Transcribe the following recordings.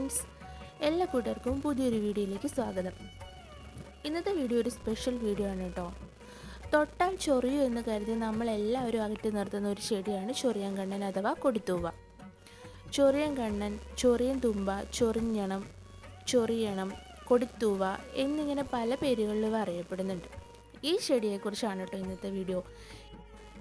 Friends, എല്ലാ കൂട്ടർക്കും പുതിയൊരു വീഡിയോയിലേക്ക് സ്വാഗതം. ഇന്നത്തെ വീഡിയോ ഒരു സ്പെഷ്യൽ വീഡിയോ ആണ് കേട്ടോ. തൊട്ടാൽ ചൊറിയൂ എന്ന് കരുതി നമ്മളെല്ലാവരും അകറ്റി നിർത്തുന്ന ഒരു ചെടിയാണ് ചൊറിയൻ കണ്ണൻ അഥവാ കൊടിത്തൂവ. ചൊറിയൻ കണ്ണൻ, ചൊറിയൻ തുമ്പ, ചൊറിഞ്ഞണം, ചൊറിയണം, കൊടിത്തൂവ എന്നിങ്ങനെ പല പേരുകളിൽ അറിയപ്പെടുന്നുണ്ട്. ഈ ചെടിയെക്കുറിച്ചാണ് കേട്ടോ ഇന്നത്തെ വീഡിയോ.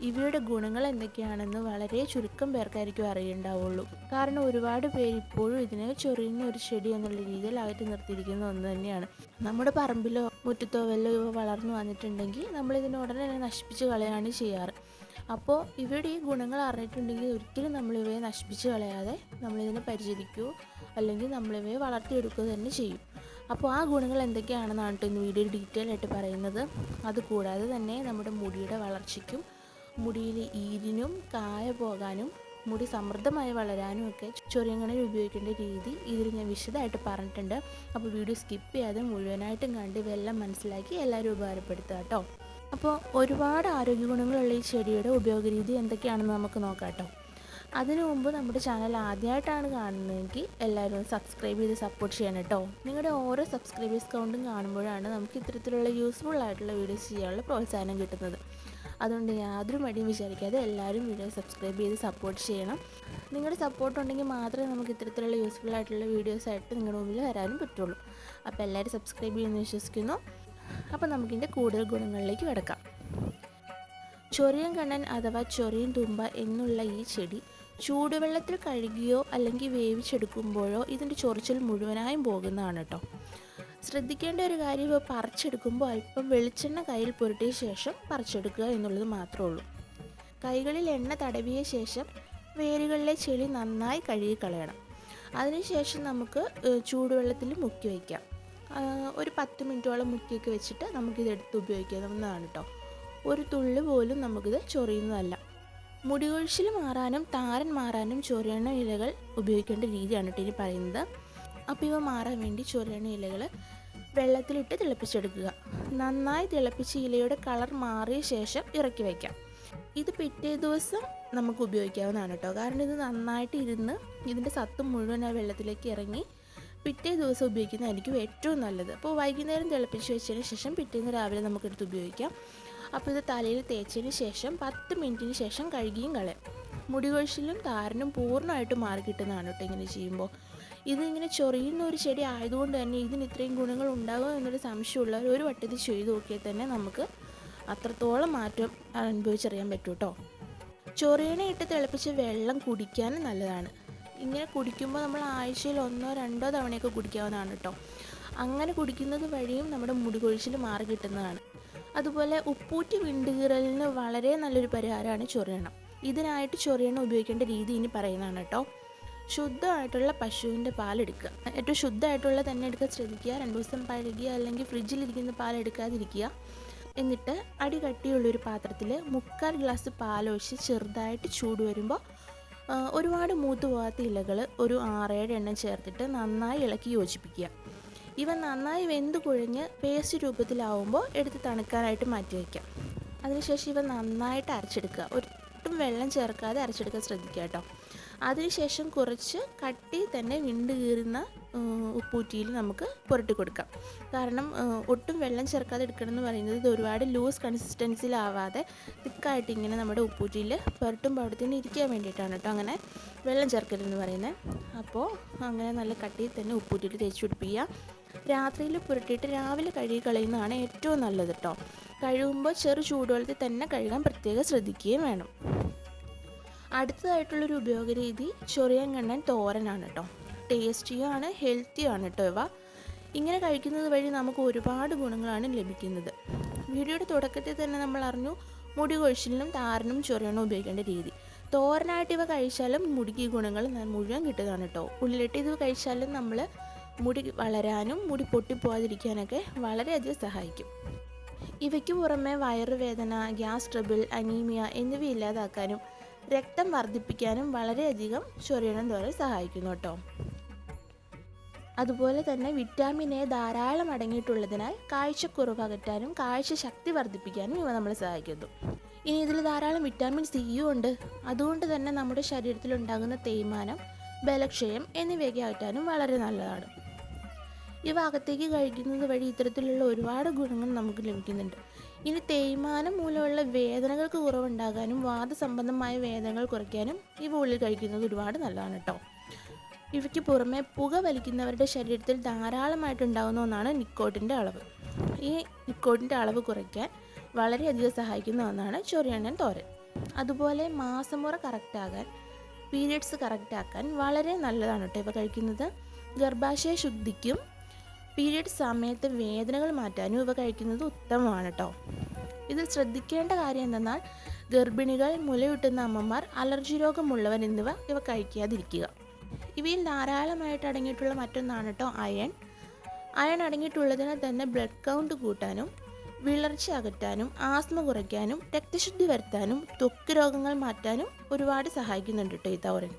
ഇവയുടെ ഗുണങ്ങൾ എന്തൊക്കെയാണെന്ന് വളരെ ചുരുക്കം പേർക്കായിരിക്കും അറിയുണ്ടാവുള്ളൂ. കാരണം ഒരുപാട് പേര് ഇപ്പോഴും ഇതിനെ ചൊറിയുന്ന ഒരു ചെടി എന്നുള്ള രീതിയിൽ അകറ്റി നിർത്തിയിരിക്കുന്ന ഒന്ന് തന്നെയാണ്. നമ്മുടെ പറമ്പിലോ മുറ്റത്തോ വല്ലോ ഇവ വളർന്നു വന്നിട്ടുണ്ടെങ്കിൽ നമ്മളിതിനെ ഉടനെ തന്നെ നശിപ്പിച്ച് കളയാണ് ചെയ്യാറ്. അപ്പോൾ ഇവയുടെ ഈ ഗുണങ്ങൾ അറിഞ്ഞിട്ടുണ്ടെങ്കിൽ ഒരിക്കലും നമ്മളിവയെ നശിപ്പിച്ച് കളയാതെ നമ്മളിതിനെ പരിചരിക്കുകയോ അല്ലെങ്കിൽ നമ്മളിവയെ വളർത്തിയെടുക്കുക തന്നെ ചെയ്യും. അപ്പോൾ ആ ഗുണങ്ങൾ എന്തൊക്കെയാണെന്നാണ് കേട്ടോ ഇന്ന് വീഡിയോയിൽ ഡീറ്റെയിൽ ആയിട്ട് പറയുന്നത്. അതുകൂടാതെ തന്നെ നമ്മുടെ മുടിയുടെ വളർച്ചയ്ക്കും മുടിയിൽ ഈരിനും കായ പോകാനും മുടി സമൃദ്ധമായി വളരാനും ഒക്കെ ചൊറിയൻ കണ്ണൻ ഉപയോഗിക്കേണ്ട രീതി ഇതിൽ ഞാൻ വിശദമായിട്ട് പറഞ്ഞിട്ടുണ്ട്. അപ്പോൾ വീഡിയോ സ്കിപ്പ് ചെയ്യാതെ മുഴുവനായിട്ടും കണ്ട് ഇതെല്ലാം മനസ്സിലാക്കി എല്ലാവരും ഉപകാരപ്പെടുത്തുക കേട്ടോ. അപ്പോൾ ഒരുപാട് ആരോഗ്യ ഗുണങ്ങളുള്ള ഈ ചെടിയുടെ ഉപയോഗരീതി എന്തൊക്കെയാണെന്ന് നമുക്ക് നോക്കാം കേട്ടോ. അതിനു മുമ്പ് നമ്മുടെ ചാനൽ ആദ്യമായിട്ടാണ് കാണുന്നതെങ്കിൽ എല്ലാവരും സബ്സ്ക്രൈബ് ചെയ്ത് സപ്പോർട്ട് ചെയ്യണം കേട്ടോ. നിങ്ങളുടെ ഓരോ സബ്സ്ക്രൈബേഴ്സ് കൗണ്ടും കാണുമ്പോഴാണ് നമുക്ക് ഇത്തരത്തിലുള്ള യൂസ്ഫുൾ ആയിട്ടുള്ള വീഡിയോസ് ചെയ്യാനുള്ള പ്രോത്സാഹനം കിട്ടുന്നത്. അതുകൊണ്ട് യാതൊരു മടിയും വിചാരിക്കാതെ എല്ലാവരും വീഡിയോ സബ്സ്ക്രൈബ് ചെയ്ത് സപ്പോർട്ട് ചെയ്യണം. നിങ്ങളുടെ സപ്പോർട്ട് ഉണ്ടെങ്കിൽ മാത്രമേ നമുക്ക് ഇത്തരത്തിലുള്ള യൂസ്ഫുൾ ആയിട്ടുള്ള വീഡിയോസായിട്ട് നിങ്ങളുടെ മുമ്പിൽ വരാനും പറ്റുള്ളൂ. അപ്പോൾ എല്ലാവരും സബ്സ്ക്രൈബ് ചെയ്യുമെന്ന് വിശ്വസിക്കുന്നു. അപ്പോൾ നമുക്കിതിൻ്റെ കൂടുതൽ ഗുണങ്ങളിലേക്ക് കിടക്കാം. ചൊറിയൻ കണ്ണൻ അഥവാ ചൊറിയൻ തുമ്പ എന്നുള്ള ഈ ചെടി ചൂടുവെള്ളത്തിൽ കഴുകിയോ അല്ലെങ്കിൽ വേവിച്ചെടുക്കുമ്പോഴോ ഇതിൻ്റെ ചൊറിച്ചിൽ മുഴുവനായും പോകുന്നതാണ് കേട്ടോ. ശ്രദ്ധിക്കേണ്ട ഒരു കാര്യം, ഇപ്പോൾ പറിച്ചെടുക്കുമ്പോൾ അല്പം വെളിച്ചെണ്ണ കയ്യിൽ പുരട്ടിയ ശേഷം പറിച്ചെടുക്കുക എന്നുള്ളത് മാത്രമേ ഉള്ളൂ. കൈകളിൽ എണ്ണ തടവിയ ശേഷം വേരുകളിലെ ചെളി നന്നായി കഴുകി കളയണം. അതിനുശേഷം നമുക്ക് ചൂടുവെള്ളത്തിൽ മുക്കി വയ്ക്കാം. ഒരു 10 മിനിറ്റോളം മുക്കിയൊക്കെ വെച്ചിട്ട് നമുക്കിതെടുത്ത് ഉപയോഗിക്കാവുന്നതാണ് കേട്ടോ. ഒരു തുള്ളി പോലും നമുക്കിത് ചൊറിയുന്നതല്ല. മുടി കൊഴിച്ചിൽ മാറാനും താരൻ മാറാനും ചൊറിയണ ഇലകൾ ഉപയോഗിക്കേണ്ട രീതിയാണ് കേട്ടോ ഇനി പറയുന്നത്. അപ്പോൾ ഇവ മാറാൻ വേണ്ടി ചൊറിയണ ഇലകൾ വെള്ളത്തിലിട്ട് തിളപ്പിച്ചെടുക്കുക. നന്നായി തിളപ്പിച്ച് ഇലയുടെ കളർ മാറിയ ശേഷം ഇറക്കി വയ്ക്കാം. ഇത് പിറ്റേ ദിവസം നമുക്ക് ഉപയോഗിക്കാവുന്നതാണ് കേട്ടോ. കാരണം ഇത് നന്നായിട്ട് ഇരുന്ന് ഇതിൻ്റെ സത്ത് മുഴുവൻ ആ വെള്ളത്തിലേക്ക് ഇറങ്ങി പിറ്റേ ദിവസം ഉപയോഗിക്കുന്നതായിരിക്കും ഏറ്റവും നല്ലത്. അപ്പോൾ വൈകുന്നേരം തിളപ്പിച്ച് വെച്ചതിന് ശേഷം പിറ്റേന്ന് രാവിലെ നമുക്കെടുത്ത് ഉപയോഗിക്കാം. അപ്പോൾ ഇത് തലയിൽ തേച്ചതിന് ശേഷം 10 മിനിറ്റിന് ശേഷം കഴുകിയും കളയാം. മുടി കൊഴിച്ചിലും താരനും പൂർണ്ണമായിട്ട് മാറി കിട്ടുന്നതാണ് കേട്ടോ ഇങ്ങനെ ചെയ്യുമ്പോൾ. ഇതിങ്ങനെ ചൊറിയുന്ന ഒരു ചെടി ആയതുകൊണ്ട് തന്നെ ഇതിന് ഇത്രയും ഗുണങ്ങൾ ഉണ്ടാകുമോ എന്നൊരു സംശയമുള്ളവർ ഒരു വട്ടത്തിൽ ചെയ്ത് നോക്കിയാൽ തന്നെ നമുക്ക് അത്രത്തോളം മാറ്റം അനുഭവിച്ചറിയാൻ പറ്റും കേട്ടോ. ചൊറിയണ ഇട്ട് തിളപ്പിച്ച് വെള്ളം കുടിക്കാനും നല്ലതാണ്. ഇങ്ങനെ കുടിക്കുമ്പോൾ നമ്മൾ ആഴ്ചയിൽ 1-2 തവണയൊക്കെ കുടിക്കാവുന്നതാണ് കേട്ടോ. അങ്ങനെ കുടിക്കുന്നത് വഴിയും നമ്മുടെ മുടി കൊഴിച്ചിൽ മാറി കിട്ടുന്നതാണ്. അതുപോലെ ഉപ്പൂറ്റി വിണ്ടുകീറലിന് വളരെ നല്ലൊരു പരിഹാരമാണ് ചൊറിയണം. ഇതിനായിട്ട് ചൊറിയണം ഉപയോഗിക്കേണ്ട രീതി ഇനി പറയുന്നതാണ് കേട്ടോ. ശുദ്ധമായിട്ടുള്ള പശുവിൻ്റെ പാലെടുക്കുക. ഏറ്റവും ശുദ്ധമായിട്ടുള്ള തന്നെ എടുക്കാൻ ശ്രദ്ധിക്കുക. 2 ദിവസം പഴകിയ അല്ലെങ്കിൽ ഫ്രിഡ്ജിലിരിക്കുന്ന പാലെടുക്കാതിരിക്കുക. എന്നിട്ട് അടി കട്ടിയുള്ളൊരു പാത്രത്തിൽ 3/4 ഗ്ലാസ് പാലൊഴിച്ച് ചെറുതായിട്ട് ചൂട് വരുമ്പോൾ ഒരുപാട് മൂത്ത് പോകാത്ത ഇലകൾ ഒരു 6-7 എണ്ണം ചേർത്തിട്ട് നന്നായി ഇളക്കി യോജിപ്പിക്കുക. ഇവ നന്നായി വെന്ത് കുഴഞ്ഞ് പേസ്റ്റ് രൂപത്തിലാവുമ്പോൾ എടുത്ത് തണുക്കാനായിട്ട് മാറ്റി വയ്ക്കാം. അതിനുശേഷം ഇവ നന്നായിട്ട് അരച്ചെടുക്കുക. ഒട്ടും വെള്ളം ചേർക്കാതെ അരച്ചെടുക്കാൻ ശ്രദ്ധിക്കുക കേട്ടോ. അതിനുശേഷം കുറച്ച് കട്ടി തന്നെ വിണ്ട് കീറുന്ന ഉപ്പൂറ്റിയിൽ നമുക്ക് പുരട്ടി കൊടുക്കാം. കാരണം ഒട്ടും വെള്ളം ചേർക്കാതെ എടുക്കണം എന്ന് പറയുന്നത് ഇത് ഒരുപാട് ലൂസ് കൺസിസ്റ്റൻസിയിലാവാതെ തിക്കായിട്ട് ഇങ്ങനെ നമ്മുടെ ഉപ്പൂറ്റിയിൽ പുരട്ടുമ്പോൾ അവിടെ തന്നെ ഇരിക്കാൻ വേണ്ടിയിട്ടാണ് കേട്ടോ അങ്ങനെ വെള്ളം ചേർക്കരുതെന്ന് പറയുന്നത്. അപ്പോൾ അങ്ങനെ നല്ല കട്ടിയിൽ തന്നെ ഉപ്പൂറ്റിയിൽ തേച്ച് പിടിപ്പിക്കുക. രാത്രിയിൽ പുരട്ടിയിട്ട് രാവിലെ കഴുകി കളയുന്നതാണ് ഏറ്റവും നല്ലത് കേട്ടോ. കഴുകുമ്പോൾ ചെറു ചൂടുവെള്ളത്തിൽ തന്നെ കഴുകാൻ പ്രത്യേകം ശ്രദ്ധിക്കുകയും വേണം. അടുത്തതായിട്ടുള്ളൊരു ഉപയോഗരീതി ചൊറിയൻ കണ്ണൻ തോരനാണ് കേട്ടോ. ടേസ്റ്റിയാണ്, ഹെൽത്തിയാണ് കേട്ടോ ഇവ. ഇങ്ങനെ കഴിക്കുന്നത് വഴി നമുക്ക് ഒരുപാട് ഗുണങ്ങളാണ് ലഭിക്കുന്നത്. വീഡിയോയുടെ തുടക്കത്തിൽ തന്നെ നമ്മൾ അറിഞ്ഞു മുടി കൊഴിച്ചിലിനും താരനും ചൊറിയണം ഉപയോഗിക്കേണ്ട രീതി. തോരനായിട്ട് ഇവ കഴിച്ചാലും മുടിക്ക് ഈ ഗുണങ്ങൾ മുഴുവൻ കിട്ടുന്നതാണ് കേട്ടോ. ഉള്ളിലിട്ട് ഇത് കഴിച്ചാലും നമ്മൾ മുടി വളരാനും മുടി പൊട്ടിപ്പോകാതിരിക്കാനൊക്കെ വളരെയധികം സഹായിക്കും. ഇവയ്ക്ക് പുറമെ വയറുവേദന, ഗ്യാസ് ട്രബിൾ, അനീമിയ എന്നിവ ഇല്ലാതാക്കാനും രക്തം വർദ്ധിപ്പിക്കാനും വളരെയധികം ചൊറിയണം തോരൻ സഹായിക്കുന്നു കേട്ടോ. അതുപോലെ തന്നെ വിറ്റാമിൻ എ ധാരാളം അടങ്ങിയിട്ടുള്ളതിനാൽ കാഴ്ചക്കുറവ് അകറ്റാനും കാഴ്ച ശക്തി വർദ്ധിപ്പിക്കാനും ഇവ നമ്മളെ സഹായിക്കുന്നു. ഇനി ഇതിൽ ധാരാളം വിറ്റാമിൻ സിയും ഉണ്ട്. അതുകൊണ്ട് തന്നെ നമ്മുടെ ശരീരത്തിലുണ്ടാകുന്ന തേയ്മാനം ബലക്ഷയം എന്നിവയൊക്കെ അകറ്റാനും വളരെ നല്ലതാണ്. ഇവ അകത്തേക്ക് കഴിക്കുന്നത് വഴി ഇത്തരത്തിലുള്ള ഒരുപാട് ഗുണങ്ങൾ നമുക്ക് ലഭിക്കുന്നുണ്ട്. ഇനി തേയ്മാനം മൂലമുള്ള വേദനകൾക്ക് കുറവുണ്ടാകാനും വാതസംബന്ധമായ വേദനകൾ കുറയ്ക്കാനും ഇവ ഉള്ളിൽ കഴിക്കുന്നത് ഒരുപാട് നല്ലതാണ് കേട്ടോ. ഇവയ്ക്ക് പുറമെ പുക വലിക്കുന്നവരുടെ ശരീരത്തിൽ ധാരാളമായിട്ടുണ്ടാകുന്ന ഒന്നാണ് നിക്കോട്ടിൻ്റെ അളവ്. ഈ നിക്കോട്ടിൻ്റെ അളവ് കുറയ്ക്കാൻ വളരെയധികം സഹായിക്കുന്ന ഒന്നാണ് ചൊറിയണ്ണൻ തോരൻ. അതുപോലെ മാസമുറ കറക്റ്റാകാൻ, പീരിയഡ്സ് കറക്റ്റാക്കാൻ വളരെ നല്ലതാണ് കേട്ടോ ഇവ കഴിക്കുന്നത്. ഗർഭാശയ ശുദ്ധിക്കും പീരിയഡ്സ് സമയത്ത് വേദനകൾ മാറ്റാനും ഇവ കഴിക്കുന്നത് ഉത്തമമാണ് കേട്ടോ. ഇതിൽ ശ്രദ്ധിക്കേണ്ട കാര്യം എന്തെന്നാൽ ഗർഭിണികൾ, മുലയൂട്ടുന്ന അമ്മമാർ, അലർജി രോഗമുള്ളവർ എന്നിവ ഇവ കഴിക്കാതിരിക്കുക. ഇവയിൽ ധാരാളമായിട്ട് അടങ്ങിയിട്ടുള്ള മറ്റൊന്നാണ് കേട്ടോ അയൺ. അയൺ അടങ്ങിയിട്ടുള്ളതിനാൽ തന്നെ ബ്ലഡ് കൗണ്ട് കൂട്ടാനും വിളർച്ച അകറ്റാനും ആസ്മ കുറയ്ക്കാനും രക്തശുദ്ധി വരുത്താനും ത്വക്ക് രോഗങ്ങൾ മാറ്റാനും ഒരുപാട് സഹായിക്കുന്നുണ്ട് കേട്ടോ ഈ തോരൻ.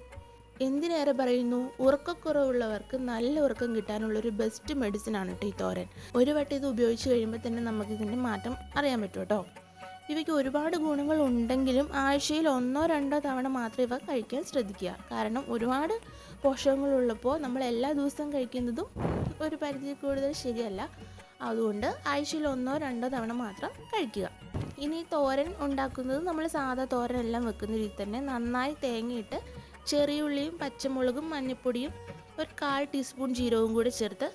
എന്തിനേറെ പറയുന്നു, ഉറക്കക്കുറവുള്ളവർക്ക് നല്ല ഉറക്കം കിട്ടാനുള്ളൊരു ബെസ്റ്റ് മെഡിസിൻ ആണ് കേട്ടോ ഈ തോരൻ. ഒരു വട്ടം ഇത് ഉപയോഗിച്ച് കഴിയുമ്പോൾ തന്നെ നമുക്ക് ഇതിൻ്റെ മാറ്റം അറിയാൻ പറ്റും കേട്ടോ. ഇവയ്ക്ക് ഒരുപാട് ഗുണങ്ങൾ ഉണ്ടെങ്കിലും ആഴ്ചയിൽ 1-2 തവണ മാത്രം ഇവ കഴിക്കാൻ ശ്രദ്ധിക്കുക. കാരണം ഒരുപാട് പോഷകങ്ങളുള്ളപ്പോൾ നമ്മൾ എല്ലാ ദിവസവും കഴിക്കുന്നതും ഒരു പരിധി കൂടുതൽ ശരിയല്ല. അതുകൊണ്ട് ആഴ്ചയിൽ 1-2 തവണ മാത്രം കഴിക്കുക. ഇനി തോരൻ ഉണ്ടാക്കുന്നത് നമ്മൾ സാധാ തോരൻ എല്ലാം വെക്കുന്ന രീതി തന്നെ നന്നായി തേങ്ങയിട്ട് ചെറിയുള്ളിയും പച്ചമുളകും മഞ്ഞൾപ്പൊടിയും ഒരു 1/4 ടീസ്പൂൺ ജീരകവും കൂടി ചേർത്ത്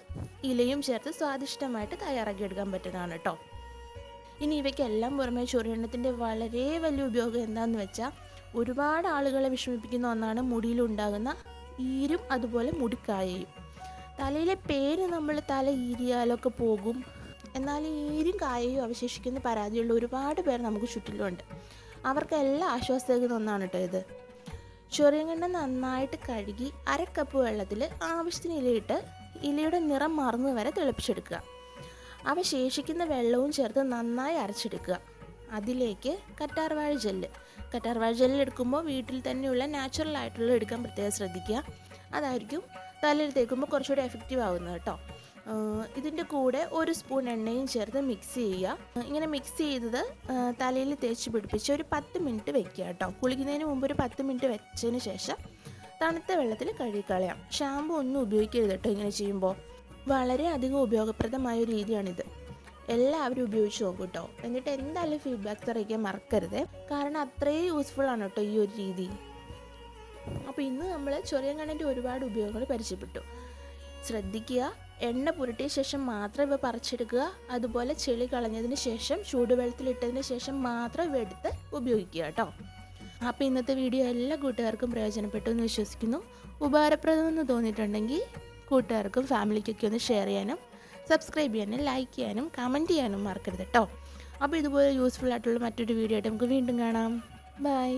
ഇലയും ചേർത്ത് സ്വാദിഷ്ടമായിട്ട് തയ്യാറാക്കിയെടുക്കാൻ പറ്റുന്നതാണ് കേട്ടോ. ഇനി ഇവയ്ക്കെല്ലാം പുറമെ ചൊറിയണ്ണത്തിൻ്റെ വളരെ വലിയ ഉപയോഗം എന്താണെന്ന് വെച്ചാൽ ഒരുപാട് ആളുകളെ വിഷമിപ്പിക്കുന്ന ഒന്നാണ് മുടിയിലുണ്ടാകുന്ന ഈരും അതുപോലെ മുടിക്കായയും. തലയിലെ പേര് നമ്മൾ തല ഈരിയാലൊക്കെ പോകും, എന്നാൽ ഈരും കായയും അവശേഷിക്കുന്ന പരാതിയുള്ള ഒരുപാട് പേർ നമുക്ക് ചുറ്റിലുമുണ്ട്. അവർക്കെല്ലാം ആശ്വാസമാകുന്ന ഒന്നാണ് കേട്ടോ ഇത്. ചൊറിയണ്ണ നന്നായിട്ട് കഴുകി 1/2 കപ്പ് വെള്ളത്തിൽ ആവശ്യത്തിന് ഇലയിട്ട് ഇലയുടെ നിറം മാറുന്നത് വരെ തിളപ്പിച്ചെടുക്കുക. അവ ശേഷിക്കുന്ന വെള്ളവും ചേർത്ത് നന്നായി അരച്ചെടുക്കുക. അതിലേക്ക് കറ്റാർവാഴ ജെല്ല് എടുക്കുമ്പോൾ വീട്ടിൽ തന്നെയുള്ള നാച്ചുറൽ ആയിട്ടുള്ള എടുക്കാൻ പ്രത്യേകം ശ്രദ്ധിക്കുക. അതായിരിക്കും തലയിൽ തേക്കുമ്പോൾ കുറച്ചുകൂടി എഫക്റ്റീവ് ആവുന്നത് കേട്ടോ. ഇതിൻ്റെ കൂടെ 1 സ്പൂൺ എണ്ണയും ചേർത്ത് മിക്സ് ചെയ്യുക. ഇങ്ങനെ മിക്സ് ചെയ്തത് തലയിൽ തേച്ച് പിടിപ്പിച്ച് ഒരു 10 മിനിറ്റ് വെക്കുക കേട്ടോ. കുളിക്കുന്നതിന് മുമ്പ് ഒരു 10 മിനിറ്റ് വെച്ചതിന് ശേഷം തണുത്ത വെള്ളത്തിൽ കഴുകിക്കളയാം. ഷാമ്പു ഒന്നും ഉപയോഗിക്കരുത് കേട്ടോ ഇങ്ങനെ ചെയ്യുമ്പോൾ. വളരെ അധികം ഉപയോഗപ്രദമായ ഒരു രീതിയാണിത്. എല്ലാവരും ഉപയോഗിച്ച് നോക്കും കേട്ടോ. എന്നിട്ട് എന്തായാലും ഫീഡ്ബാക്ക്സ് അറിയിക്കാൻ മറക്കരുത്. കാരണം അത്രയും യൂസ്ഫുൾ ആണ് കേട്ടോ ഈ ഒരു രീതി. അപ്പോൾ ഇന്ന് നമ്മൾ ചൊറിയണ്ണൻ്റെ ഒരുപാട് ഉപയോഗങ്ങൾ പരിചയപ്പെട്ടു. ശ്രദ്ധിക്കുക, എണ്ണ പുരട്ടിയ ശേഷം മാത്രം ഇവ പറിച്ചെടുക്കുക. അതുപോലെ ചെളി കളഞ്ഞതിന് ശേഷം ചൂടുവെള്ളത്തിലിട്ടതിന് ശേഷം മാത്രം ഇവ എടുത്ത് ഉപയോഗിക്കുക കേട്ടോ. അപ്പോൾ ഇന്നത്തെ വീഡിയോ എല്ലാ കൂട്ടുകാർക്കും പ്രയോജനപ്പെട്ടു എന്ന് വിശ്വസിക്കുന്നു. ഉപകാരപ്രദമെന്ന് തോന്നിയിട്ടുണ്ടെങ്കിൽ കൂട്ടുകാർക്കും ഫാമിലിക്കൊക്കെ ഒന്ന് ഷെയർ ചെയ്യാനും സബ്സ്ക്രൈബ് ചെയ്യാനും ലൈക്ക് ചെയ്യാനും കമൻറ്റ് ചെയ്യാനും മറക്കരുത് കേട്ടോ. അപ്പോൾ ഇതുപോലെ യൂസ്ഫുൾ ആയിട്ടുള്ള മറ്റൊരു വീഡിയോ ആയിട്ട് നമുക്ക് വീണ്ടും കാണാം. ബൈ.